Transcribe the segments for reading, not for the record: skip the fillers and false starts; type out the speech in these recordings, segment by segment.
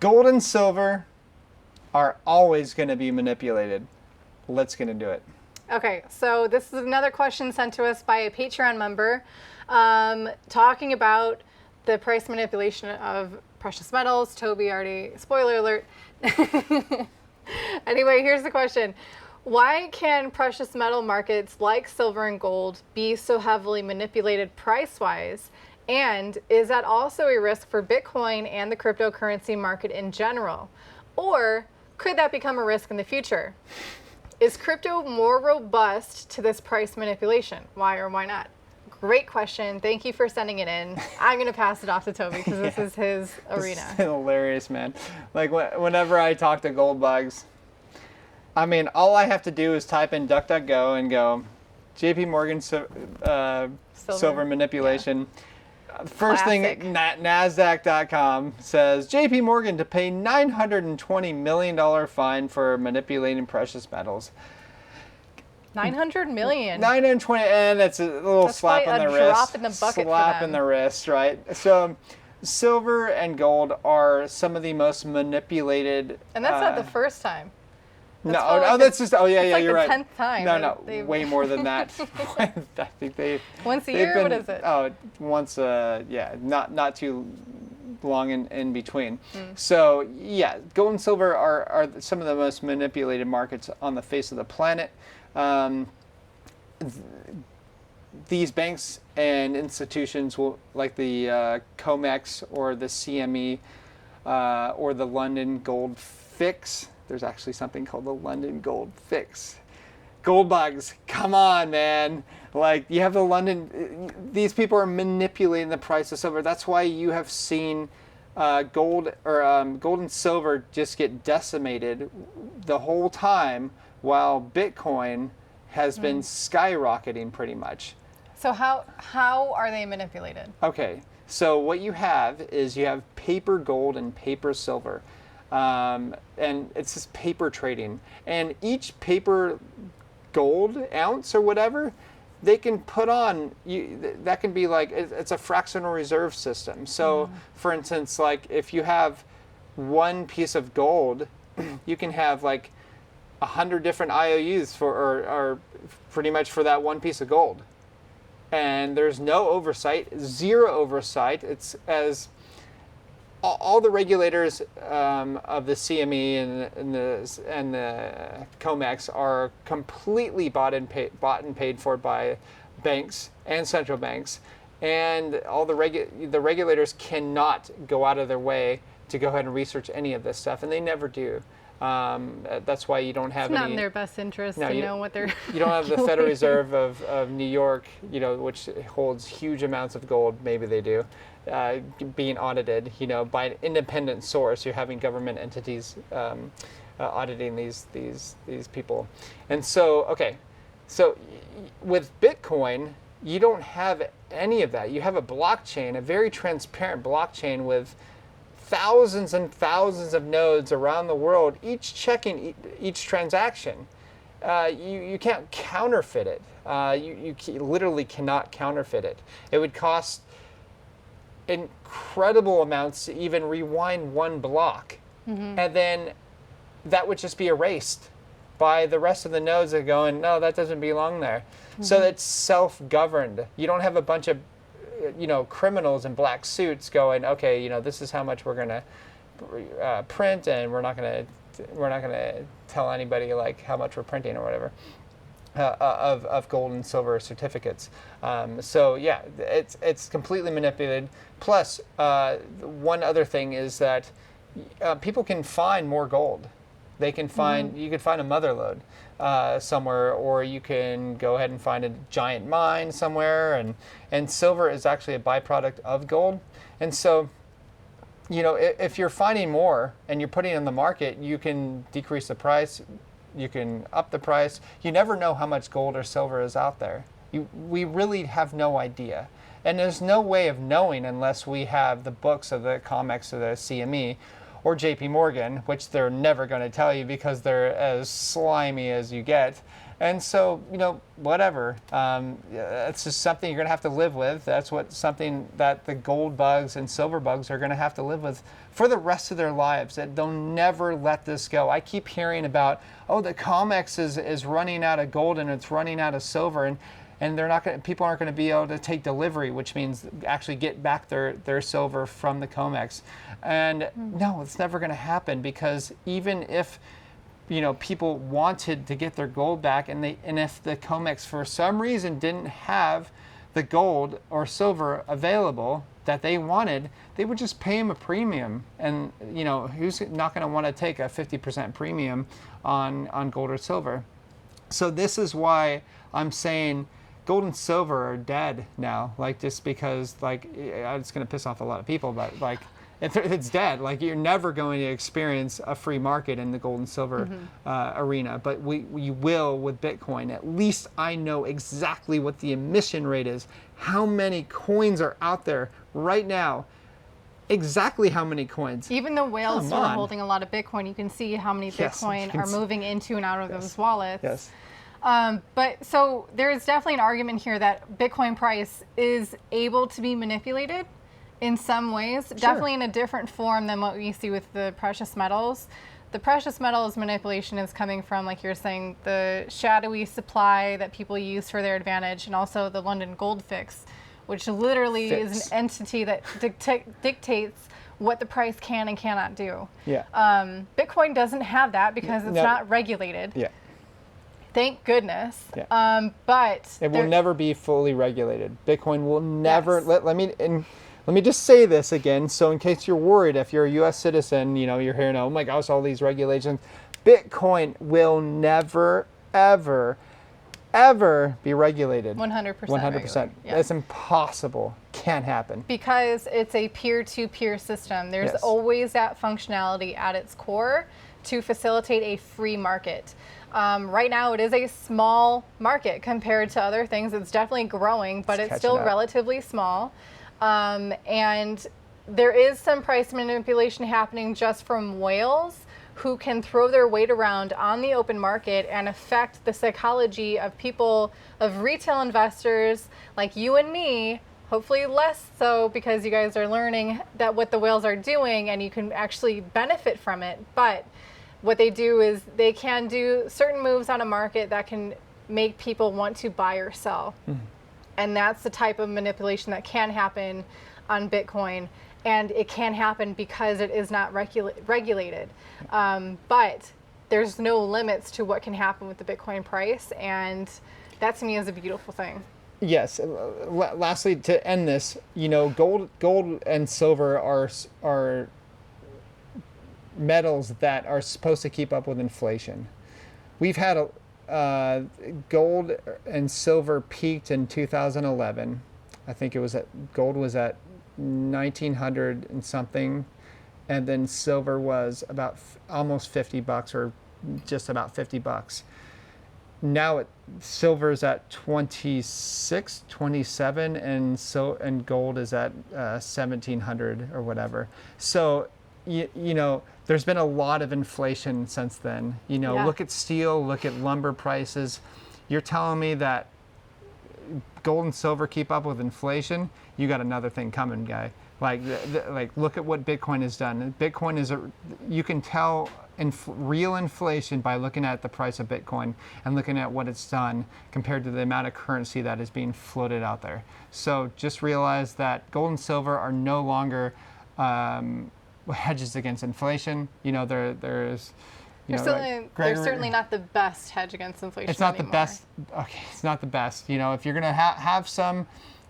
Gold and silver are always going to be manipulated. Let's get into it. Okay, so this is another question sent to us by a Patreon member talking about the price manipulation of precious metals. Toby already, spoiler alert. Anyway, here's the question. Why can precious metal markets like silver and gold be so heavily manipulated price-wise? And is that also a risk for Bitcoin and the cryptocurrency market in general? Or could that become a risk in the future? Is crypto more robust to this price manipulation? Why or why not? Great question. Thank you for sending it in. I'm going to pass it off to Toby because this is his arena. This is hilarious, man. Like whenever I talk to gold bugs, I mean, all I have to do is type in DuckDuckGo and go, JPMorgan silver manipulation. Yeah. First Classic. thing, NASDAQ.com says, JPMorgan to pay $920 million fine for manipulating precious metals. 900 million. 920, and that's a little slap on the wrist. Drop in the bucket slap for them. in the wrist, right? So, silver and gold are some of the most manipulated. And that's not the first time. That's just. Oh yeah, you're right. 10th time. No, way more than that. I think they. Once a year. What is it? Oh, once. Not too long in between. So yeah, gold and silver are some of the most manipulated markets on the face of the planet. These banks and institutions will, like the Comex or the CME or the London Gold Fix. There's actually something called the London Gold Fix. Gold bugs, come on, man. Like, you have the London, these people are manipulating the price of silver. That's why you have seen gold and silver just get decimated the whole time, while Bitcoin has been skyrocketing pretty much. So how are they manipulated? Okay, so what you have is you have paper gold and paper silver. And it's just paper trading. And each paper gold ounce or whatever, they can put on, that can be like, it's a fractional reserve system. So for instance, like if you have one piece of gold, you can have like 100 different IOUs or pretty much for that one piece of gold. And there's no oversight, zero oversight. It's as all the regulators of the CME and the Comex are completely bought and paid for by banks and central banks, and all the regulators cannot go out of their way to go ahead and research any of this stuff, and they never do. That's why you don't have it's not any, in their best interest to know what they're. You don't have the Federal Reserve of New York, which holds huge amounts of gold. Maybe they do. Being audited, by an independent source. You're having government entities auditing these people, and so with Bitcoin, you don't have any of that. You have a blockchain, a very transparent blockchain with thousands and thousands of nodes around the world, each checking each transaction. You can't counterfeit it. You literally cannot counterfeit it. It would cost incredible amounts to even rewind one block, and then that would just be erased by the rest of the nodes that are going, no, that doesn't belong there. So it's self-governed. You don't have a bunch of criminals in black suits going, okay, this is how much we're gonna print, and we're not gonna tell anybody like how much we're printing or whatever. Of gold and silver certificates. So yeah, it's completely manipulated. Plus, one other thing is that people can find more gold. They can find, you could find a mother lode somewhere, or you can go ahead and find a giant mine somewhere, and silver is actually a byproduct of gold. And so, if you're finding more and you're putting it in the market, you can decrease the price, you can up the price. You never know how much gold or silver is out there. We really have no idea. And there's no way of knowing unless we have the books of the Comex or the CME or JPMorgan, which they're never going to tell you because they're as slimy as you get. And so, whatever. It's just something you're going to have to live with. That's something that the gold bugs and silver bugs are going to have to live with for the rest of their lives. That they'll never let this go. I keep hearing about, the Comex is running out of gold and it's running out of silver, and people aren't going to be able to take delivery, which means actually get back their silver from the Comex. And no, it's never going to happen, because even if people wanted to get their gold back, and if the Comex for some reason didn't have the gold or silver available that they wanted, they would just pay them a premium. And who's not going to want to take a 50% premium on gold or silver? So this is why I'm saying gold and silver are dead now. Just because it's going to piss off a lot of people, but it's dead. You're never going to experience a free market in the gold and silver arena, but you will with Bitcoin. At least I know exactly what the emission rate is, how many coins are out there right now, exactly how many coins. Even the whales still are holding a lot of Bitcoin. You can see how many Bitcoin are moving into and out of those wallets. Yes. But so there is definitely an argument here that Bitcoin price is able to be manipulated in some ways, definitely in a different form than what we see with the precious metals. The precious metals manipulation is coming from, like you're saying, the shadowy supply that people use for their advantage, and also the London gold fix, which literally is an entity that dictates what the price can and cannot do. Yeah. Bitcoin doesn't have that because it's not regulated. Yeah. Thank goodness. Yeah. But it will never be fully regulated. Bitcoin will never. Let me just say this again, so in case you're worried, if you're a U.S. citizen, you're hearing, oh my gosh, all these regulations. Bitcoin will never, ever, ever be regulated. 100%. 100%. Yeah. That's impossible. Can't happen. Because it's a peer-to-peer system. There's always that functionality at its core to facilitate a free market. Right now, it is a small market compared to other things. It's definitely growing, but it's still relatively small. And there is some price manipulation happening just from whales who can throw their weight around on the open market and affect the psychology of people, of retail investors like you and me, hopefully less so because you guys are learning that what the whales are doing and you can actually benefit from it. But what they do is they can do certain moves on a market that can make people want to buy or sell. And that's the type of manipulation that can happen on Bitcoin. And it can happen because it is not regulated. But there's no limits to what can happen with the Bitcoin price. And that to me is a beautiful thing. Yes. Lastly, to end this, gold and silver are metals that are supposed to keep up with inflation. We've had gold and silver peaked in 2011. I think gold was at 1900 and something, and then silver was about almost $50 or just about $50. Now silver's at 26, 27, and gold is at 1700 or whatever. So there's been a lot of inflation since then. Look at steel, look at lumber prices. You're telling me that gold and silver keep up with inflation? You got another thing coming, guy. Look at what Bitcoin has done. Bitcoin you can tell real inflation by looking at the price of Bitcoin and looking at what it's done compared to the amount of currency that is being floated out there. So just realize that gold and silver are no longer hedges against inflation. They're certainly not the best hedge against inflation. It's not anymore. the best. Okay, it's not the best. If you're gonna have some,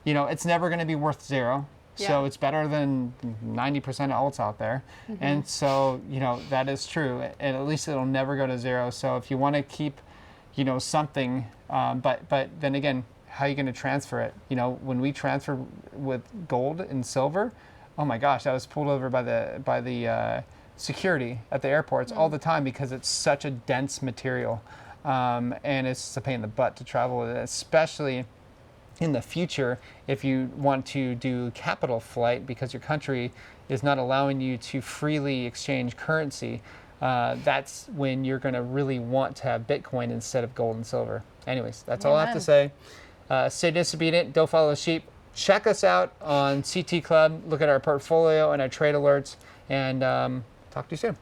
it's never gonna be worth zero. Yeah. So it's better than 90% of alts out there. And so that is true. And at least it'll never go to zero. So if you want to keep, something, but then again, how are you going to transfer it? When we transfer with gold and silver, oh my gosh, I was pulled over by the security at the airports all the time because it's such a dense material, and it's just a pain in the butt to travel with it, especially in the future if you want to do capital flight because your country is not allowing you to freely exchange currency. that's when you're going to really want to have Bitcoin instead of gold and silver. Anyways, that's all I have to say. Stay disobedient, don't follow the sheep. Check us out on CT Club. Look at our portfolio and our trade alerts, and talk to you soon.